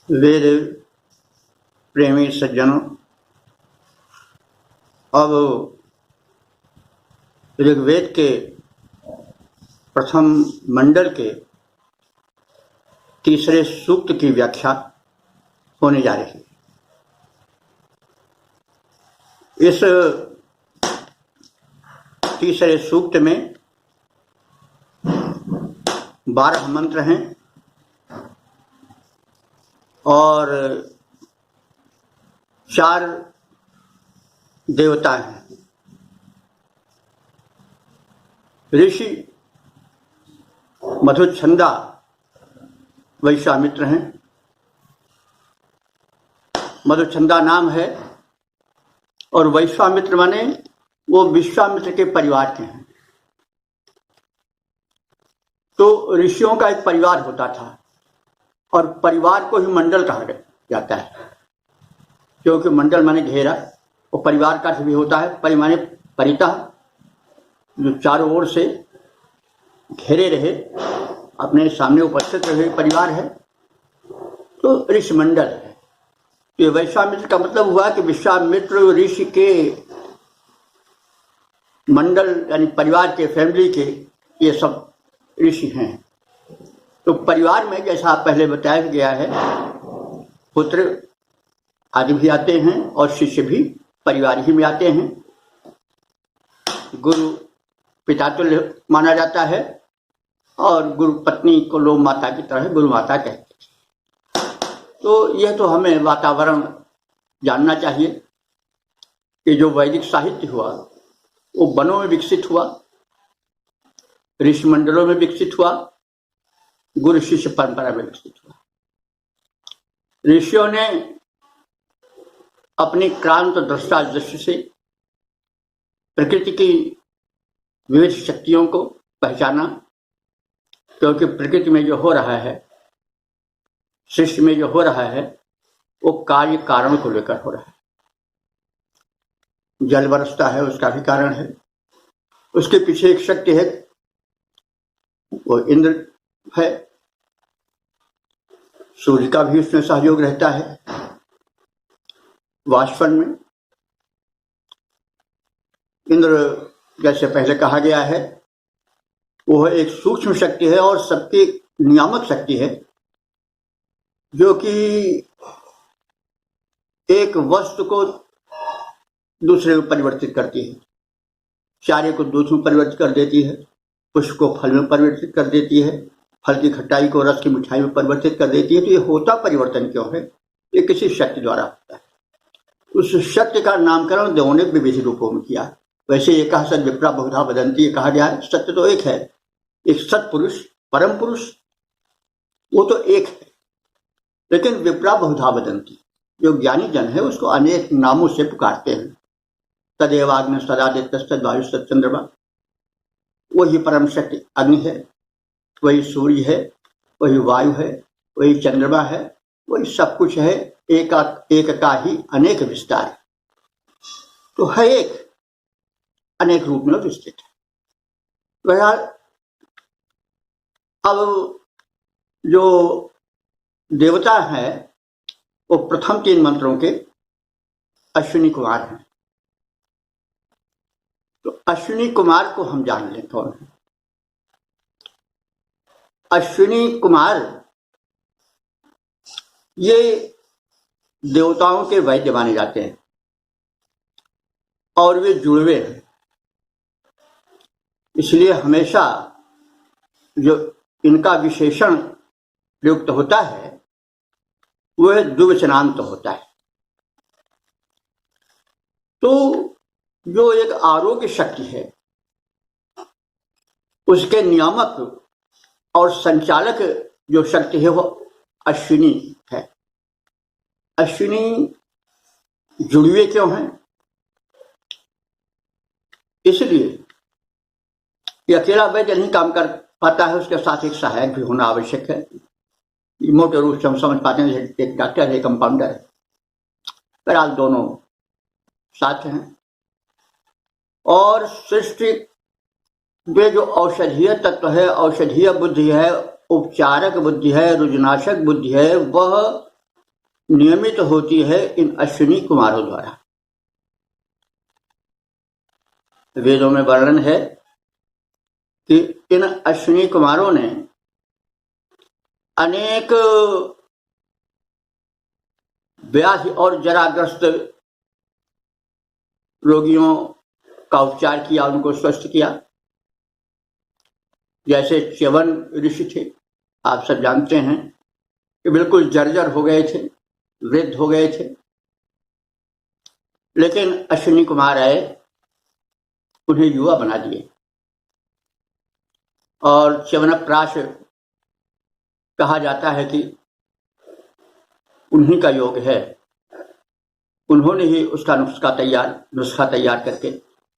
वेद प्रेमी सज्जनों, अब ऋग्वेद के प्रथम मंडल के तीसरे सूक्त की व्याख्या होने जा रही है। इस तीसरे सूक्त में 12 मंत्र हैं और 4 देवता हैं। ऋषि मधुच्छंदा वैश्वामित्र हैं। मधुच्छंदा नाम है और वैश्वामित्र माने वो विश्वामित्र के परिवार के हैं। तो ऋषियों का एक परिवार होता था और परिवार को ही मंडल कहा जाता है, क्योंकि मंडल माने घेरा और परिवार का भी होता है। परि माने परितः, जो चारों ओर से घेरे रहे, अपने सामने उपस्थित रहे परिवार है, तो ऋषि मंडल है। तो वैश्वामित्र का मतलब हुआ कि विश्वामित्र ऋषि के मंडल यानी परिवार के, फैमिली के ये सब ऋषि हैं। तो परिवार में जैसा पहले बताया गया है, पुत्र आदि भी आते हैं और शिष्य भी परिवार ही में आते हैं। गुरु पिता तुल्य माना जाता है और गुरु पत्नी को लोग माता की तरह गुरु माता कहते हैं। तो यह तो हमें वातावरण जानना चाहिए कि जो वैदिक साहित्य हुआ वो वनों में विकसित हुआ, ऋषि मंडलों में विकसित हुआ, गुरु शिष्य परंपरा में विकसित हुआ। ऋषियों ने अपनी क्रांत दृष्टा दृष्टि से प्रकृति की विविध शक्तियों को पहचाना, क्योंकि प्रकृति में जो हो रहा है, सृष्टि में जो हो रहा है, वो कार्य कारण को लेकर हो रहा है। जल बरसता है, उसका भी कारण है। उसके पीछे एक शक्ति है, वो इंद्र है। सूर्य का भी उसमें सहयोग रहता है। वाष्पन में इंद्र, जैसे पहले कहा गया है, वो एक सूक्ष्म शक्ति है और सबकी नियामक शक्ति है, जो कि एक वस्तु को दूसरे में परिवर्तित करती है। चारे को दूध में परिवर्तित कर देती है, पुष्प को फल में परिवर्तित कर देती है, फल की खट्टाई को रस की मिठाई में परिवर्तित कर देती है। तो ये होता परिवर्तन क्यों है? ये किसी शक्ति द्वारा होता है। उस शक्ति का नामकरण देवों ने विविध रूपों में किया। वैसे ये कहा सत विप्रा बहुधा वदंती, कहा गया है सत्य तो एक है, एक सत्पुरुष परम पुरुष वो तो एक है, लेकिन विप्रा बहुधा वदंती, जो ज्ञानी जन है उसको अनेक नामों से पुकारते हैं। तदेव अग्नि सदादित्य तद्वायु सच्चंद्रमा, वही परम शक्ति अग्नि है, वही सूर्य है, वही वायु है, वही चंद्रमा है, वही सब कुछ है। एक का ही अनेक विस्तार, तो है एक, अनेक रूप में विस्तृत है। बहरहाल अब जो देवता है वो प्रथम 3 मंत्रों के अश्विनी कुमार हैं। तो अश्विनी कुमार को हम जान लें कौन है। अश्विनी कुमार ये देवताओं के वैद्य माने जाते हैं और वे जुड़वे हैं। इसलिए हमेशा जो इनका विशेषण प्रयुक्त होता है वह द्विवचनांत होता है। तो जो एक आरोग्य शक्ति है उसके नियामक और संचालक जो शक्ति है वो अश्विनी है। अश्विनी जुड़वे क्यों हैं? इसलिए ये अकेला वैद्य नहीं काम कर पाता है, उसके साथ एक सहायक भी होना आवश्यक है। मोटे रूप से हम समझ पाते हैं, एक डॉक्टर है, कंपाउंडर है, बहरहाल दोनों साथ हैं। और सृष्टि में जो औषधीय तत्व है, औषधीय बुद्धि है, उपचारक बुद्धि है, रुजनाशक बुद्धि है, वह नियमित होती है इन अश्विनी कुमारों द्वारा। वेदों में वर्णन है कि इन अश्विनी कुमारों ने अनेक व्याधि और जराग्रस्त रोगियों का उपचार किया, उनको स्वस्थ किया। जैसे च्यवन ऋषि थे, आप सब जानते हैं कि बिल्कुल जर्जर हो गए थे, वृद्ध हो गए थे, लेकिन अश्विनी कुमार आए, उन्हें युवा बना दिए। और च्यवनप्राश कहा जाता है कि उन्हीं का योग है, उन्होंने ही उसका नुस्खा तैयार करके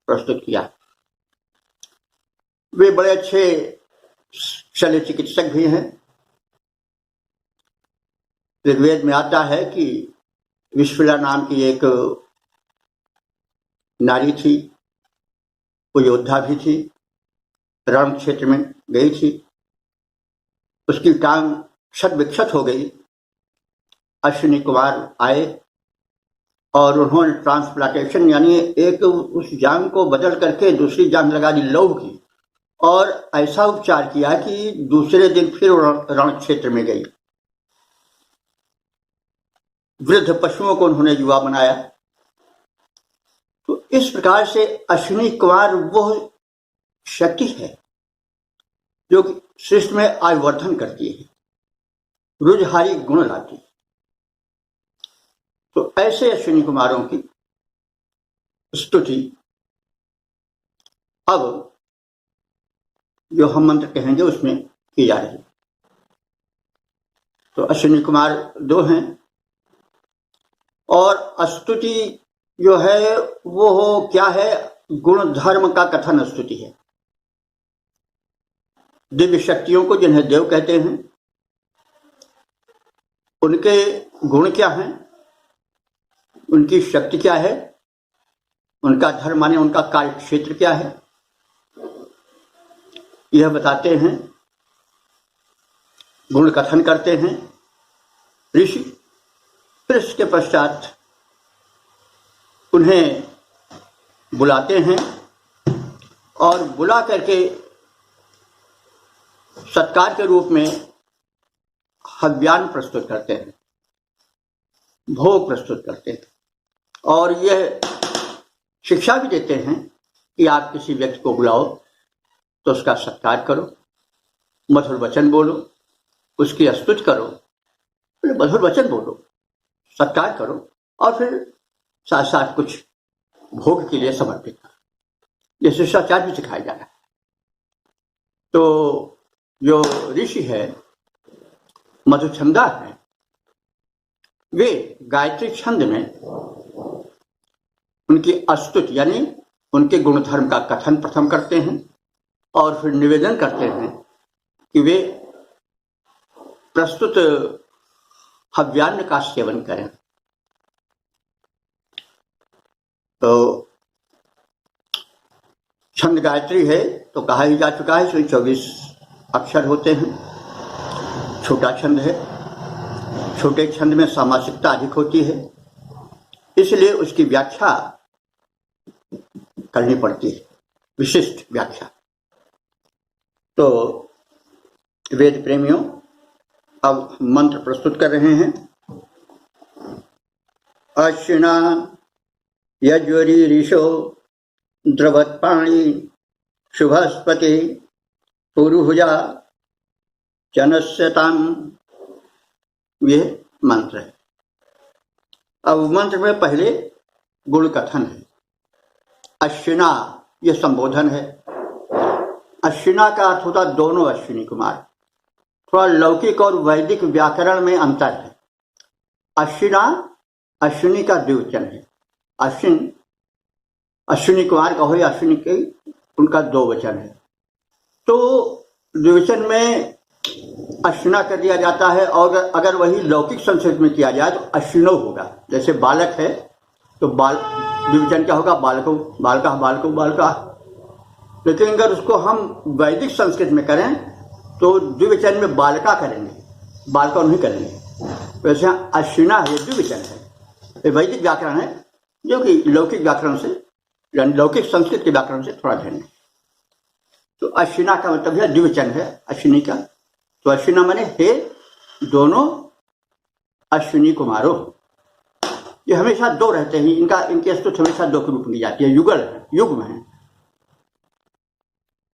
प्रस्तुत किया। वे बड़े अच्छे शल्य चिकित्सक भी हैं। ऋग्वेद में आता है कि विश्वला नाम की एक नारी थी, वो योद्धा भी थी, रण क्षेत्र में गई थी, उसकी टांग क्षत विक्षत हो गई। अश्विनी कुमार आए और उन्होंने ट्रांसप्लांटेशन यानी एक उस जांग को बदल करके दूसरी जांग लगा दी, लौह की, और ऐसा उपचार किया कि दूसरे दिन फिर रण क्षेत्र में गई। वृद्ध पशुओं को उन्होंने युवा बनाया। तो इस प्रकार से अश्विनी कुमार वो शक्ति है जो सृष्टि में आयुवर्धन करती है, रुजहारी गुण लाती है। तो ऐसे अश्विनी कुमारों की स्तुति अब जो हम मंत्र कहेंगे उसमें की जा रही है। तो अश्विनी कुमार दो हैं, और स्तुति जो है वो क्या है, गुण धर्म का कथन स्तुति है। दिव्य शक्तियों को जिन्हें देव कहते हैं, उनके गुण क्या हैं, उनकी शक्ति क्या है, उनका धर्म माने उनका कार्य क्षेत्र क्या है, यह बताते हैं, गुण कथन करते हैं ऋषि। फिर इसके पश्चात उन्हें बुलाते हैं और बुला करके सत्कार के रूप में हव्यान प्रस्तुत करते हैं, भोग प्रस्तुत करते हैं, और यह शिक्षा भी देते हैं कि आप किसी व्यक्ति को बुलाओ तो उसका सत्कार करो, मधुर वचन बोलो, उसकी स्तुति करो, फिर मधुर वचन बोलो, सत्कार करो, और फिर साथ साथ कुछ भोग के लिए समर्पित करो। ये शिष्टाचार भी सिखाया जा रहा है। तो जो ऋषि है, मधुछंदा है, वे गायत्री छंद में उनकी स्तुति यानी उनके गुणधर्म का कथन प्रथम करते हैं और फिर निवेदन करते हैं कि वे प्रस्तुत हव्यान्न का सेवन करें। तो छंद गायत्री है तो कहा ही जा चुका है, इसमें 24 अक्षर होते हैं। छोटा छंद है, छोटे छंद में सामासिकता अधिक होती है, इसलिए उसकी व्याख्या करनी पड़ती है, विशिष्ट व्याख्या। तो वेद प्रेमियों अब मंत्र प्रस्तुत कर रहे हैं। अश्विना यज्वरी ऋषो द्रवत्पाणी शुभस्पति पुरुहुजा जनस्यताम, यह मंत्र है। अब मंत्र में पहले गुण कथन है। अश्विना यह संबोधन है। अश्विना का अर्थ होता दोनों अश्विनी कुमार। थोड़ा लौकिक और वैदिक व्याकरण में अंतर है। अश्विना अश्विनी का द्विवचन है। अश्विनी कुमार का हो या अश्विनी के, उनका दो वचन है। तो द्विवचन में अश्विना कर दिया जाता है, और अगर वही लौकिक संस्कृत में किया जाए तो अश्विनो होगा। जैसे बालक है तो बाल द्विवचन क्या होगा, बालको, बालका, बालको, बालका। लेकिन अगर उसको हम वैदिक संस्कृत में करें तो द्विवचन में बालका करेंगे, बालका नहीं करेंगे। वैसे अश्विना ये द्विवचन है, ये वैदिक व्याकरण है जो कि लौकिक व्याकरण से, लौकिक संस्कृत के व्याकरण से थोड़ा भिन्न है। तो अश्विना का मतलब है द्विवचन है अश्विनी का। तो अश्विना माने हे दोनों अश्विनी कुमारों। ये हमेशा दो रहते हैं, इनके स्तुति हमेशा दो के रूप में की जाती है, युगल है, युग्म है।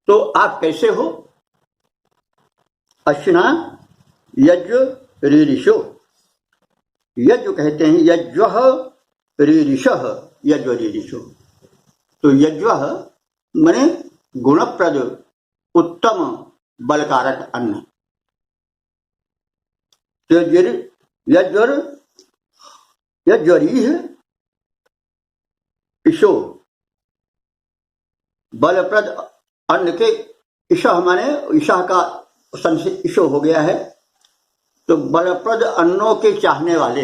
तो आप कैसे हो? अश्विना यज्ञ रीरिषो, यज्ञ कहते हैं यज्वः रीरिषः, यज्ञ रीरिषो। तो यज्व माने गुणप्रद उत्तम बलकारक अन्न। तो यज्वरीह ईशो, बलप्रद अन्न के ईशा माने ईशा का ईशो हो गया है। तो बलप्रद अन्नों के चाहने वाले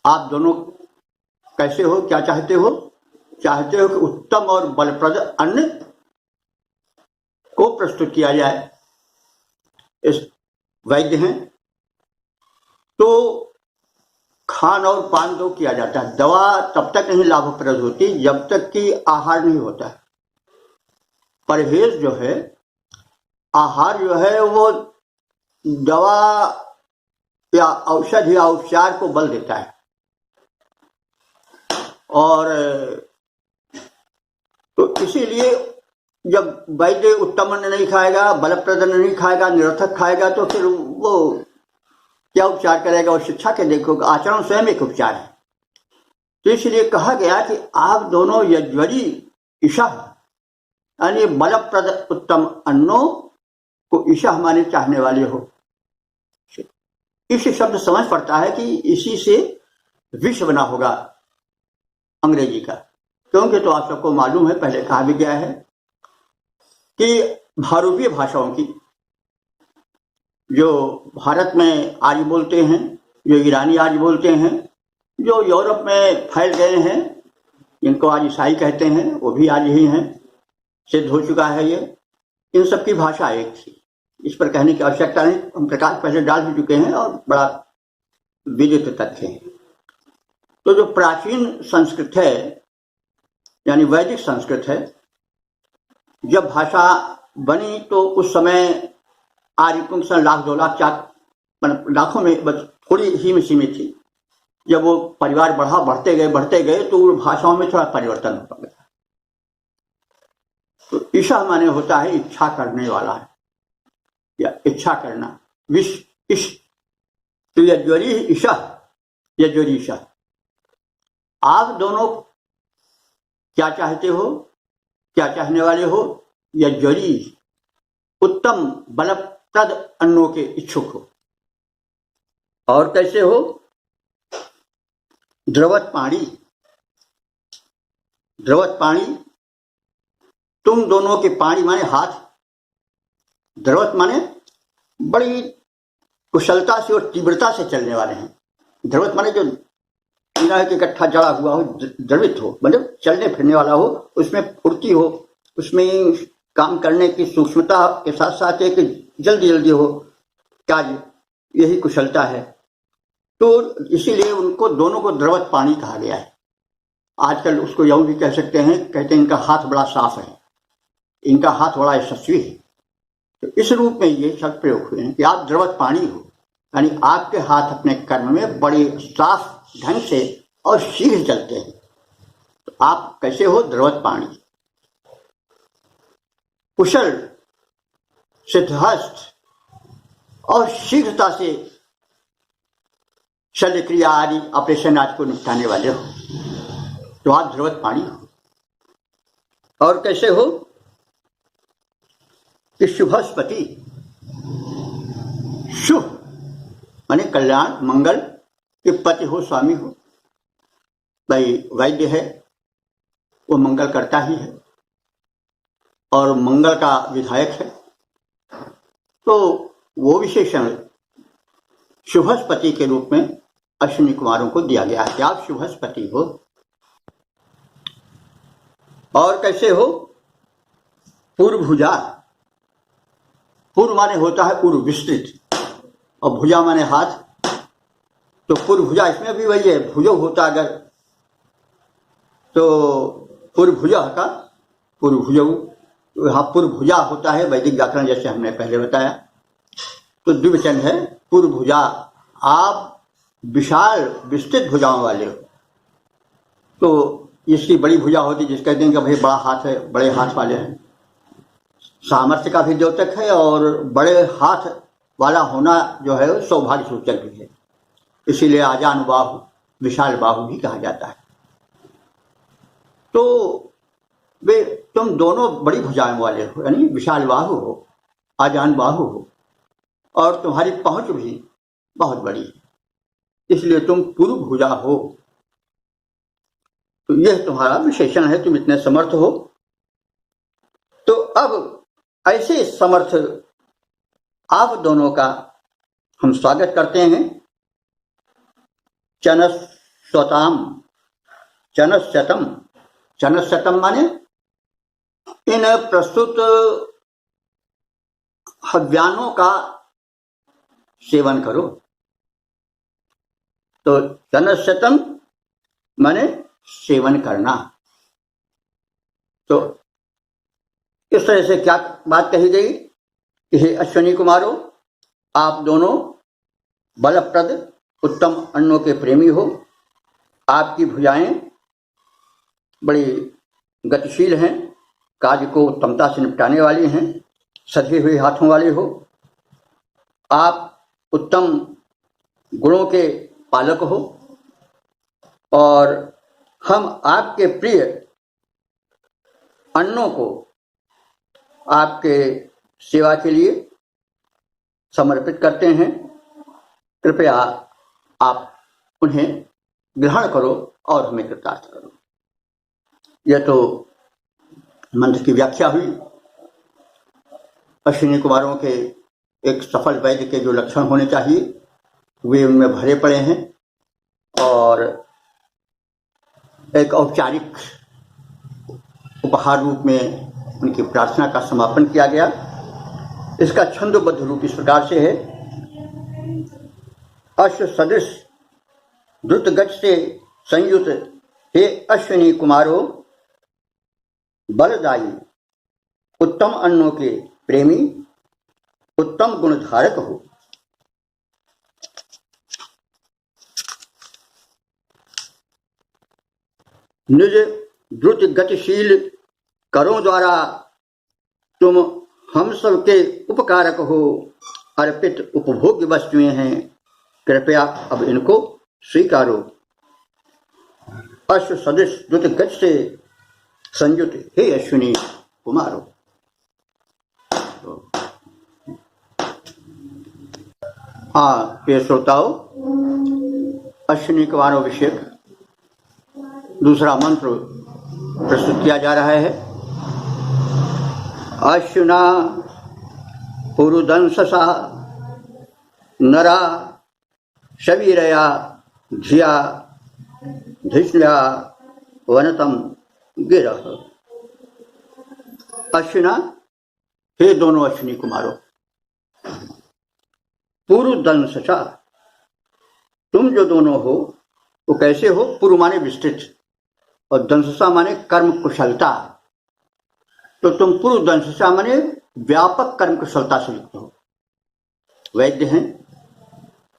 आप दोनों कैसे हो? क्या चाहते हो? चाहते हो कि उत्तम और बलप्रद अन्न को प्रस्तुत किया जाए। इस वैद्य हैं तो खान और पान तो किया जाता है। दवा तब तक नहीं लाभप्रद होती जब तक कि आहार नहीं होता है। परहेज जो है, आहार जो है, वो दवा या औषधि या उपचार को बल देता है। और तो इसीलिए जब वैद्य उत्तम अन्न नहीं खाएगा, बलप्रद अन्न नहीं खाएगा, निरर्थक खाएगा, तो फिर वो क्या उपचार करेगा? और शिक्षा के देखो, आचरण स्वयं एक उपचार है। तो इसलिए कहा गया कि आप दोनों यज्वरी ईशा यानी बलप्रद उत्तम अन्नों को ईशा माने चाहने वाले हो। इस शब्द समझ पड़ता है कि इसी से विष बना होगा अंग्रेजी का, क्योंकि तो आप सबको मालूम है, पहले कहा भी गया है कि भारतीय भाषाओं की जो भारत में आर्य बोलते हैं, जो ईरानी आर्य बोलते हैं, जो यूरोप में फैल गए हैं, जिनको आज ईसाई कहते हैं, वो भी आर्य ही हैं, सिद्ध हो चुका है ये। इन सब की भाषा एक थी, इस पर कहने की आवश्यकता नहीं, हम प्रकाश पहले डाल भी चुके हैं और बड़ा विदित तथ्य है। तो जो प्राचीन संस्कृत है यानी वैदिक संस्कृत है, जब भाषा बनी तो उस समय आर्यों की लाख 2 लाख 4 लाखों में बस थोड़ी ही में सीमित थी। जब वो परिवार बढ़ते गए तो भाषाओं में थोड़ा परिवर्तन हो गया। तो ईशा माने होता है इच्छा करने वाला है या इच्छा करना, विश इश। तो यज्वरी ईशा, यज्वरी ईशा, आप दोनों क्या चाहते हो? क्या चाहने वाले हो? यज्वरी उत्तम बलप्रद अन्नों के इच्छुक हो। और कैसे हो? द्रवत पाणी, द्रवत पाणी, तुम दोनों के पाणी माने हाथ, द्रवत माने बड़ी कुशलता से और तीव्रता से चलने वाले हैं। द्रवत माने जो के इकट्ठा जड़ा हुआ हो, द्रवित हो, मतलब चलने फिरने वाला हो, उसमें फुर्ती हो, उसमें काम करने की सूक्ष्मता के साथ साथ एक जल्दी हो कार्य, यही कुशलता है। तो इसीलिए उनको दोनों को द्रवत पाणी कहा गया है। आजकल उसको यूं भी कह सकते हैं, कहते हैं इनका हाथ बड़ा साफ है, इनका हाथ बड़ा यशस्वी है। तो इस रूप में ये शब्द प्रयोग हुए हैं कि आप द्रवत पाणी हो, यानी आपके हाथ अपने कर्म में बड़े साफ ढंग से और शीघ्र चलते हैं। तो आप कैसे हो? द्रवत पाणी, कुशल, सिद्धहस्त और शीघ्रता से शल्य क्रिया आदि ऑपरेशन आदि को निपटाने वाले हो, तो आप द्रवत पाणी हो। और कैसे हो? कि शुभस्पति, शुभ माने कल्याण, मंगल के पति हो, स्वामी हो। भाई वैद्य है, वो मंगल करता ही है और मंगल का विधायक है, तो वो विशेषण शुभस्पति के रूप में अश्विनी कुमारों को दिया गया है कि आप शुभस्पति हो। और कैसे हो? पूर्व भुजा, पूर्व माने होता है पूर्व विस्तृत, और भुजा माने हाथ, तो पूर्वभुजा इसमें भी वही है, भुजो होता अगर तो पूर्वभुजा का पूर्वभुज, यहाँ पूर्वभुजा होता है वैदिक व्याकरण जैसे हमने पहले बताया। तो द्विवचन है पूर्वभुजा, आप विशाल विस्तृत भुजाओं वाले हो। तो इसकी बड़ी भुजा होती है, जिस कहते हैं कि भाई बड़ा हाथ है, बड़े हाथ वाले हैं, सामर्थ्य का भी द्योतक है और बड़े हाथ वाला होना जो है सौभाग्य सूचक भी है। इसीलिए आजान बाहु, विशाल बाहु भी कहा जाता है। तो वे तुम दोनों बड़ी भुजाओं वाले हो, यानी विशाल बाहु हो, आजान बाहु हो, और तुम्हारी पहुंच भी बहुत बड़ी है, इसलिए तुम पूर्व भुजा हो। तो यह तुम्हारा विशेषण है, तुम इतने समर्थ हो। तो अब ऐसे समर्थ आप दोनों का हम स्वागत करते हैं। चनस्वताम, चनस्यतम, चनस्यतम माने इन प्रस्तुत हव्यानों का सेवन करो। तो चनस्यतम माने सेवन करना। तो इस तरह से क्या बात कही गई कि हे अश्विनी कुमारों, आप दोनों बलप्रद उत्तम अन्नों के प्रेमी हो। आपकी भुजाएं बड़ी गतिशील हैं, कार्य को उत्तमता से निपटाने वाली हैं, सधे हुए हाथों वाले हो। आप उत्तम गुणों के पालक हो और हम आपके प्रिय अन्नों को आपके सेवा के लिए समर्पित करते हैं। कृपया आप उन्हें ग्रहण करो और हमें कृतार्थ करो। यह तो मंत्र की व्याख्या हुई। अश्विनी कुमारों के एक सफल वैद्य के जो लक्षण होने चाहिए वे उनमें भरे पड़े हैं और एक औपचारिक उपहार रूप में उनकी प्रार्थना का समापन किया गया। इसका छंदोबद्ध रूप इस प्रकार से है। अश्व सदृश द्रुत गति से संयुत हे अश्विनी कुमारों, बलदायी उत्तम अन्नों के प्रेमी, उत्तम गुणधारक हो। निज द्रुत गतिशील करों द्वारा तुम हम सब के उपकारक हो। अर्पित उपभोग्य वस्तुएं हैं, कृपया अब इनको स्वीकारो। अश्व सदृश द्रुत गति से संयुत हे अश्विनी कुमारों। हाँ प्रिय श्रोताओं, अश्विनी कुमारों विषयक दूसरा मंत्र प्रस्तुत किया जा रहा है। अश्विना पुरुदंससा नरा शवीरया धिया धिष्ण्या वनतम गिरह। अश्विना, हे दोनों अश्विनी कुमारों, पुरुदंससा, तुम जो दोनों हो वो कैसे हो? पुरु माने विस्तृत और दंससा माने कर्म कुशलता। तो तुम पुरुदंससा माने व्यापक कर्म कुशलता से युक्त हो। वैद्य हैं,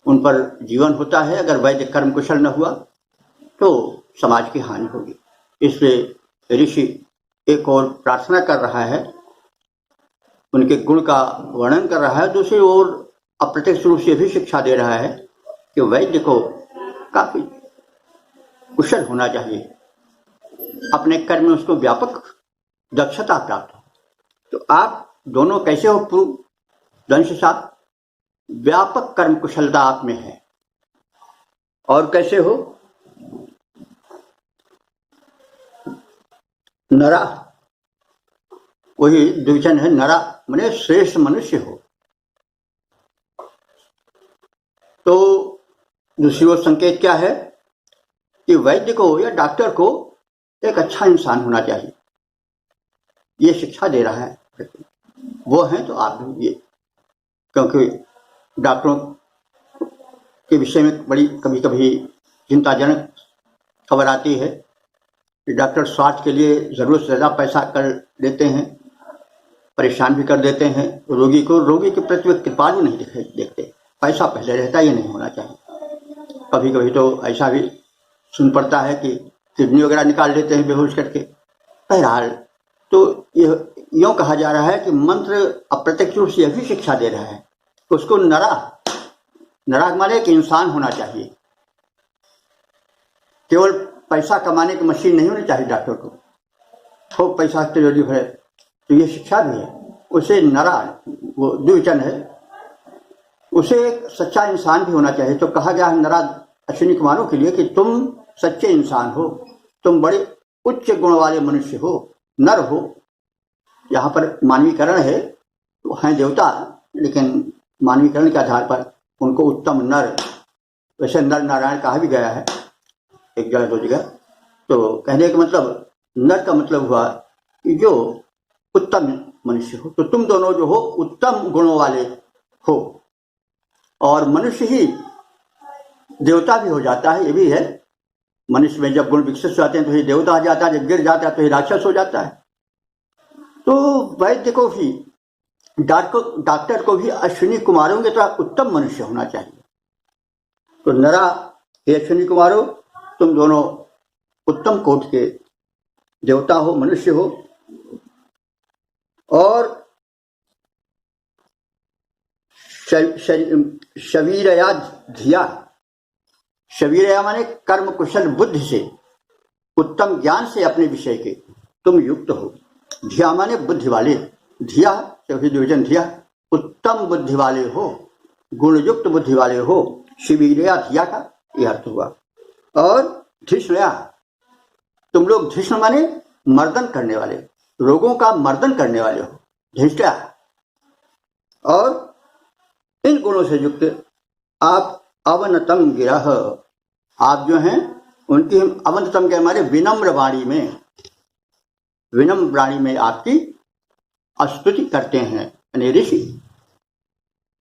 उन पर जीवन होता है। अगर वैद्य कर्म कुशल न हुआ तो समाज की हानि होगी। इसलिए ऋषि एक और प्रार्थना कर रहा है, उनके गुण का वर्णन कर रहा है, दूसरी ओर अप्रत्यक्ष रूप से भी शिक्षा दे रहा है कि वैद्य को काफी कुशल होना चाहिए, अपने कर्म में उसको व्यापक दक्षता प्राप्त हो। तो आप दोनों कैसे हो? पूर्व दंश साथ व्यापक कर्म कुशलता आप में है। और कैसे हो? नरा, वही द्विवचन है, नरा माने श्रेष्ठ मनुष्य हो। तो दूसरी ओर संकेत क्या है कि वैद्य को या डॉक्टर को एक अच्छा इंसान होना चाहिए, ये शिक्षा दे रहा है। वो हैं तो आप भी ये, क्योंकि डॉक्टरों के विषय में बड़ी कभी कभी चिंताजनक खबर आती है कि डॉक्टर स्वास्थ्य के लिए ज़रूरत से ज़्यादा पैसा कर देते हैं, परेशान भी कर देते हैं रोगी को। रोगी के प्रति वे कृपालु नहीं देखते। पैसा पहले रहता, ये नहीं होना चाहिए। कभी कभी तो ऐसा भी सुन पड़ता है कि किडनी वगैरह निकाल देते हैं बेहोश करके। बहरहाल तो यह यूँ कहा जा रहा है कि मंत्र अप्रत्यक्ष रूप से यह भी शिक्षा दे रहा है कि उसको नरा माने कि इंसान होना चाहिए। केवल पैसा कमाने की मशीन नहीं होनी चाहिए डॉक्टर को, थोक पैसा से जरूरी है। तो ये शिक्षा भी है। उसे नरा, वो द्विवचन है, उसे एक सच्चा इंसान भी होना चाहिए। तो कहा गया है नरा अश्विनी कुमारों के लिए कि तुम सच्चे इंसान हो, तुम बड़े उच्च गुण वाले मनुष्य हो, नर हो। यहाँ पर मानवीकरण है, तो हैं देवता, लेकिन मानवीकरण के आधार पर उनको उत्तम नर, वैसे नर नारायण कहा भी गया है एक जगह दो जगह। तो कहने का मतलब नर का मतलब हुआ कि जो उत्तम मनुष्य हो। तो तुम दोनों जो हो उत्तम गुणों वाले हो, और मनुष्य ही देवता भी हो जाता है। ये भी है, मनुष्य में जब गुण विकसित हो जाते हैं तो ये देवता आ जाता है, जब गिर जाता है तो ये राक्षस हो जाता है। तो वैद्य को भी, डॉक्टर को भी अश्विनी कुमारों की तरह उत्तम मनुष्य होना चाहिए। तो नरा हे अश्विनी कुमारों, तुम दोनों उत्तम कोट के देवता हो, मनुष्य हो। और शवीरया धिया, शवीरया माने कर्म कुशल बुद्धि से, उत्तम ज्ञान से अपने विषय के तुम युक्त हो। धिया माने बुद्धि वाले, धिया द्विवचन धिया, उत्तम बुद्धि वाले हो, गुणयुक्त बुद्धि वाले हो। शिवीरया धिया का यह अर्थ हुआ। और धिष्णया, तुम लोग, धिष्ण माने मर्दन करने वाले, रोगों का मर्दन करने वाले हो, धिष्ठया। और इन गुणों से युक्त आप अवनतम गिरह, आप जो हैं उनकी अवनतम के हमारे विनम्र वाणी में आपकी स्तुति करते हैं। यानी ऋषि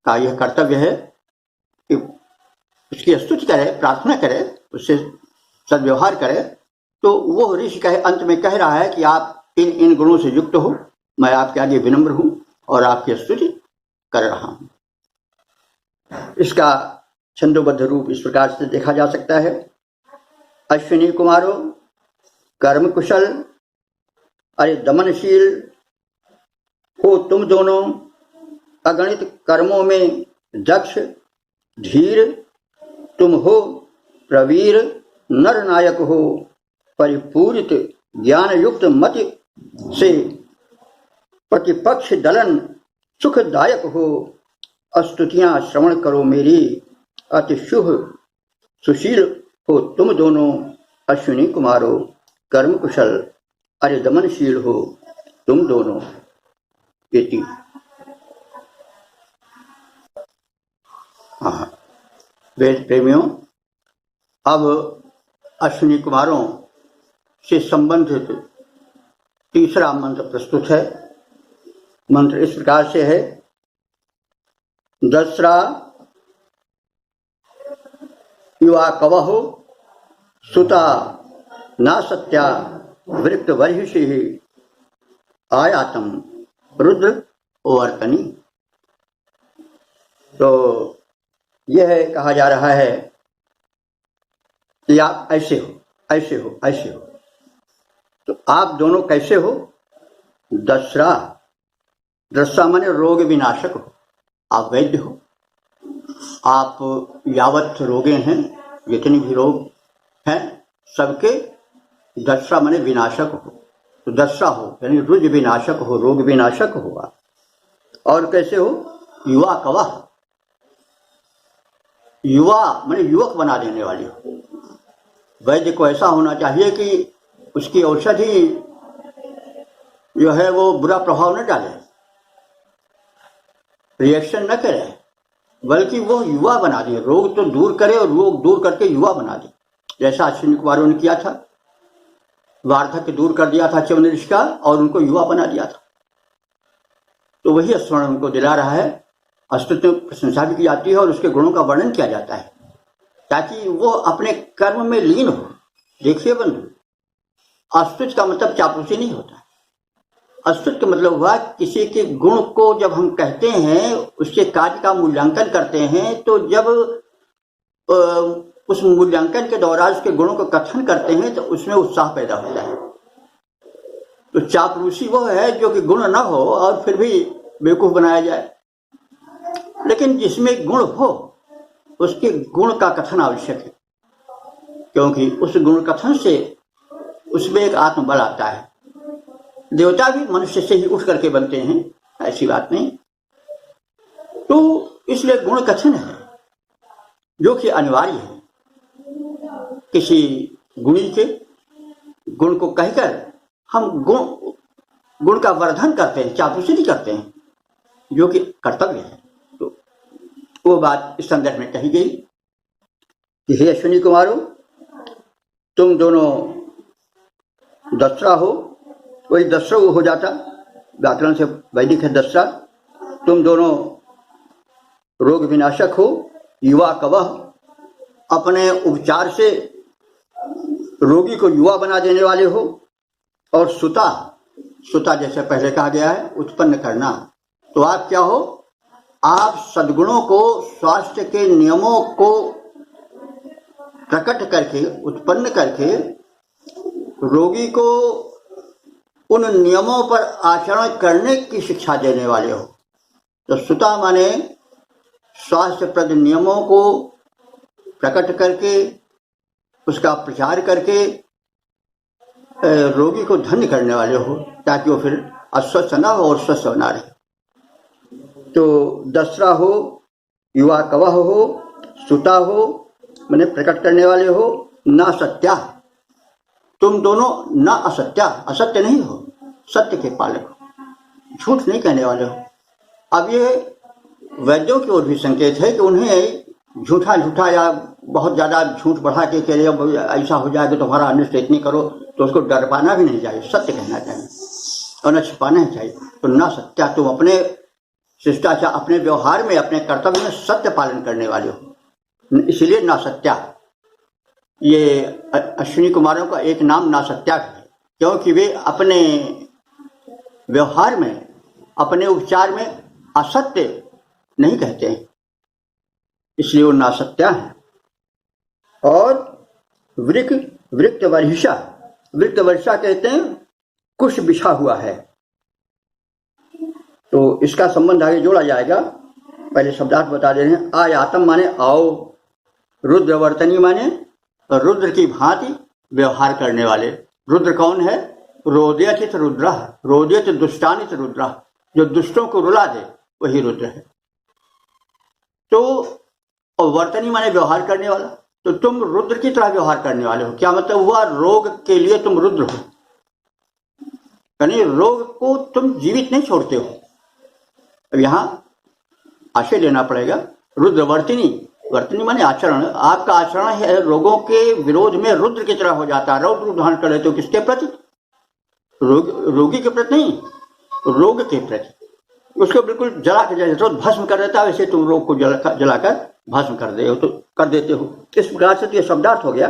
का यह कर्तव्य है कि उसकी स्तुति करे, प्रार्थना करे, उससे सद्व्यवहार करे। तो वो ऋषि कहे, अंत में कह रहा है कि आप इन गुणों से युक्त हो, मैं आपके आगे विनम्र हूं और आपकी स्तुति कर रहा हूं। इसका छंदोबद्ध रूप इस प्रकार से देखा जा सकता है। अश्विनी कुमारों, कर्म कुशल, अरे दमनशील हो तुम दोनों, अगणित कर्मों में दक्ष, धीर तुम हो, प्रवीर नर नायक हो, परिपूरित ज्ञान युक्त मति से प्रतिपक्ष दलन सुखदायक हो। स्तुतियां श्रवण करो मेरी, अति शुभ सुशील हो तुम दोनों, अश्विनी कुमारों, कर्म कुशल, अरे दमनशील हो तुम दोनों। इति। वेद प्रेमियों, अब अश्विनी कुमारों से संबंधित तीसरा मंत्र प्रस्तुत है। मंत्र इस प्रकार से है। दसरा युवा कवहो सुता ना सत्या वृक्त वर्षि आयातम रुद्र ओवर्तनी। तो यह कहा जा रहा है कि आप ऐसे हो, ऐसे हो, ऐसे हो। तो आप दोनों कैसे हो? दसरा, दस्रा माने रोग विनाशक हो। आप वैद्य हो, आप यावत रोगे हैं, जितनी भी रोग हैं सबके दस्रा माने विनाशक हो। तो दस्रा हो यानी रुज विनाशक हो, रोग विनाशक हो आप। और कैसे हो? युवा कवह, युवा माने युवक बना देने वाले हो। वैद्य को ऐसा होना चाहिए कि उसकी औषधि जो है वो बुरा प्रभाव न डाले, रिएक्शन न करे, बल्कि वो युवा बना दे। रोग तो दूर करे और रोग दूर करके युवा बना दे, जैसा अश्विनी कुमारों ने किया था। वार्धक्य दूर कर दिया था च्यवन ऋषि का और उनको युवा बना दिया था। तो वही स्मरण उनको दिला रहा है। स्तुति में प्रशंसा भी की जाती है और उसके गुणों का वर्णन किया जाता है ताकि वो अपने कर्म में लीन हो। देखिए बंधु, अस्तुत का मतलब चापलूसी नहीं होता। अस्तुत का मतलब हुआ किसी के गुण को जब हम कहते हैं, उसके कार्य का मूल्यांकन करते हैं, तो जब उस मूल्यांकन के दौरान उसके गुणों को कथन करते हैं तो उसमें उत्साह पैदा होता है। तो चापलूसी वो है जो कि गुण ना हो और फिर भी बेवकूफ बनाया जाए, लेकिन जिसमें गुण हो उसके गुण का कथन आवश्यक है, क्योंकि उस गुण कथन से उसमें एक आत्मबल आता है। देवता भी मनुष्य से ही उठ करके बनते हैं, ऐसी बात नहीं। तो इसलिए गुण कथन है जो कि अनिवार्य है। किसी गुणी के गुण को कहकर हम गुण का वर्धन करते हैं, चापलूसी नहीं करते हैं, जो कि कर्तव्य है। तो वो बात इस संदर्भ में कही गई कि हे अश्विनी कुमारो, तुम दोनों दसरा हो, वही दसरा हो जाता, व्याकरण से वैदिक है दसरा। तुम दोनों रोग विनाशक हो, युवा कवह, अपने उपचार से रोगी को युवा बना देने वाले हो, और सुता, सुता जैसे पहले कहा गया है उत्पन्न करना। तो आप क्या हो? आप सद्गुणों को, स्वास्थ्य के नियमों को प्रकट करके, उत्पन्न करके रोगी को उन नियमों पर आचरण करने की शिक्षा देने वाले हो। तो सुता माने स्वास्थ्यप्रद नियमों को प्रकट करके, उसका प्रचार करके रोगी को धन्य करने वाले हो, ताकि वो फिर अस्वस्थ ना हो और स्वस्थ बना रहे। तो दसरा हो, युवा कवह हो, सुता हो माने प्रकट करने वाले हो, ना सत्या, तुम दोनों ना असत्या, असत्य नहीं हो, सत्य के पालक हो, झूठ नहीं कहने वाले हो। अब ये वैद्यों की ओर भी संकेत है कि उन्हें झूठा या बहुत ज्यादा झूठ बढ़ा के कह रहे ऐसा हो जाएगा तुम्हारा अनिष्ट इतनी करो, तो उसको डर पाना भी नहीं चाहिए, सत्य कहना चाहिए और न छिपाना ही चाहिए। तो ना सत्या, तुम अपने शिष्टाचार, अपने व्यवहार में, अपने कर्तव्य में सत्य पालन करने वाले हो, इसलिए ना सत्या। ये अश्विनी कुमारों का एक नाम ना सत्या है, क्योंकि वे अपने व्यवहार में, अपने उपचार में असत्य नहीं कहते हैं, इसलिए वो ना सत्या है। और वृक्त वर्षा, वृक्त वर्षा कहते हैं कुश बिछा हुआ है। तो इसका संबंध आगे जोड़ा जाएगा, पहले शब्दार्थ बता दे रहे हैं। आयातम माने आओ, रुद्रवर्तनी माने रुद्र की भांति व्यवहार करने वाले। रुद्र कौन है? रोदयचित रुद्र, रोदयत दुष्टानित रुद्र, जो दुष्टों को रुला दे वही रुद्र है। तो और वर्तनी माने व्यवहार करने वाला, तो तुम रुद्र की तरह व्यवहार करने वाले हो। क्या मतलब हुआ? रोग के लिए तुम रुद्र हो, यानी रोग को तुम जीवित नहीं छोड़ते हो। अब यहां आशय लेना पड़ेगा। रुद्रवर्तिनी, वर्तनी माने आचरण, आपका आचरण है रोगों के विरोध में रुद्र की तरह हो जाता है। रौद्र धारण कर लेते हो, किसके प्रति? रोगी के प्रति नहीं, रोग के प्रति। उसको बिल्कुल जला के जैसे रोज भस्म कर देता है, वैसे तुम रोग को जलाकर भस्म कर देते हो। इस प्रकार से तो यह शब्दार्थ हो गया।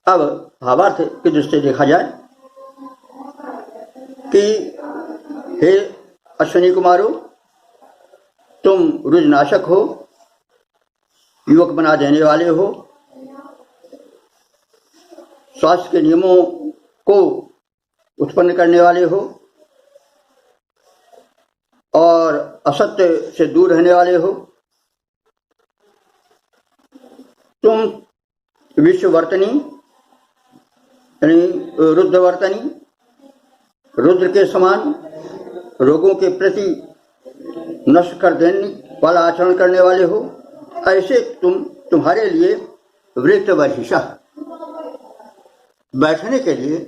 अब भावार्थ की दृष्टि से देखा जाए कि हे अश्विनी कुमारो, तुम रुजनाशक हो, युवक बना देने वाले हो, स्वास्थ्य के नियमों को उत्पन्न करने वाले हो और असत्य से दूर रहने वाले हो। तुम विश्ववर्तनी यानी रुद्रवर्तनी, रुद्र के समान रोगों के प्रति नष्ट कर देने वाला आचरण करने वाले हो। ऐसे तुम्हारे लिए वृत्त वर्षा, बैठने के लिए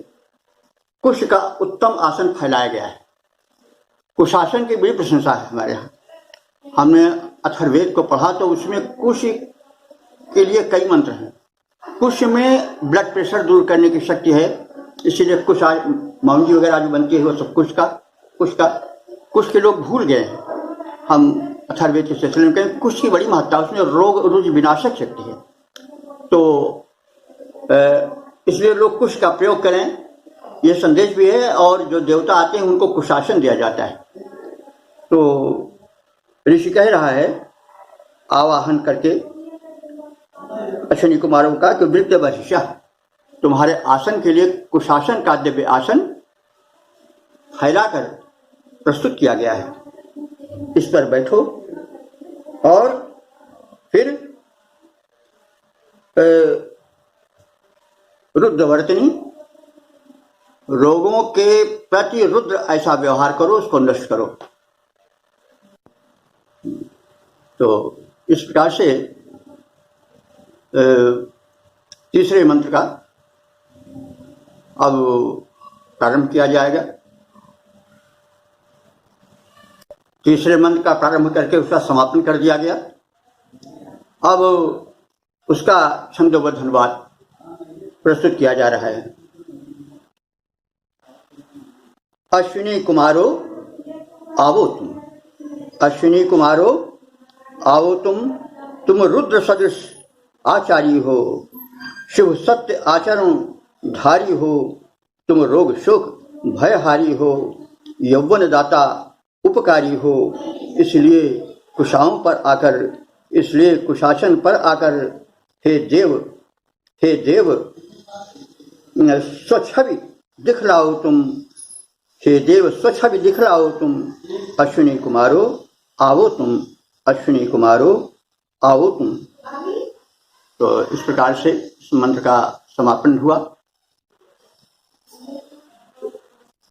कुश का उत्तम आसन फैलाया गया है। कुशासन की बड़ी प्रशंसा है हमारे यहाँ। हमने अथर्ववेद को पढ़ा तो उसमें कुश के लिए कई मंत्र हैं। कुश में ब्लड प्रेशर दूर करने की शक्ति है, इसीलिए कुश माउंटी वगैरह जो बनती है वो सब कुश के लोग भूल गए हैं। हम अथर्ववेद के सिलसिले में कहें कुश की बड़ी महत्ता, उसमें रोग रुज विनाशक शक्ति है। तो इसलिए लोग कुश का प्रयोग करें, ये संदेश भी है। और जो देवता आते हैं उनको कुशासन दिया जाता है। तो ऋषि कह रहा है आवाहन करके अश्विनी कुमारों का कि वृत्त वशिष्य, तुम्हारे आसन के लिए कुशासन का दिव्य आसन फैलाकर प्रस्तुत किया गया है, इस पर बैठो। और फिर रुद्रवर्तिनी, रोगों के प्रति रुद्र ऐसा व्यवहार करो, उसको नष्ट करो। तो इस प्रकार से तीसरे मंत्र का अब प्रारंभ किया जाएगा। तीसरे मंत्र का प्रारंभ करके उसका समापन कर दिया गया। अब उसका छंदोबद्ध अनुवाद प्रस्तुत किया जा रहा है। अश्विनी कुमारो आवो तुम, अश्विनी कुमारो आओ तुम रुद्र सदृश आचारी हो, शुभ सत्य आचरण धारी हो, तुम रोग शोक भयहारी हो, यौवन दाता उपकारी हो। इसलिए कुशाओं पर आकर, इसलिए कुशासन पर आकर हे देव स्वच्छवि दिखलाओ तुम, हे देव स्वच्छवि दिखलाओ तुम। अश्विनी कुमारो आओ तुम, अश्विनी कुमारो आओ तुम। तो इस प्रकार से इस मंत्र का समापन हुआ।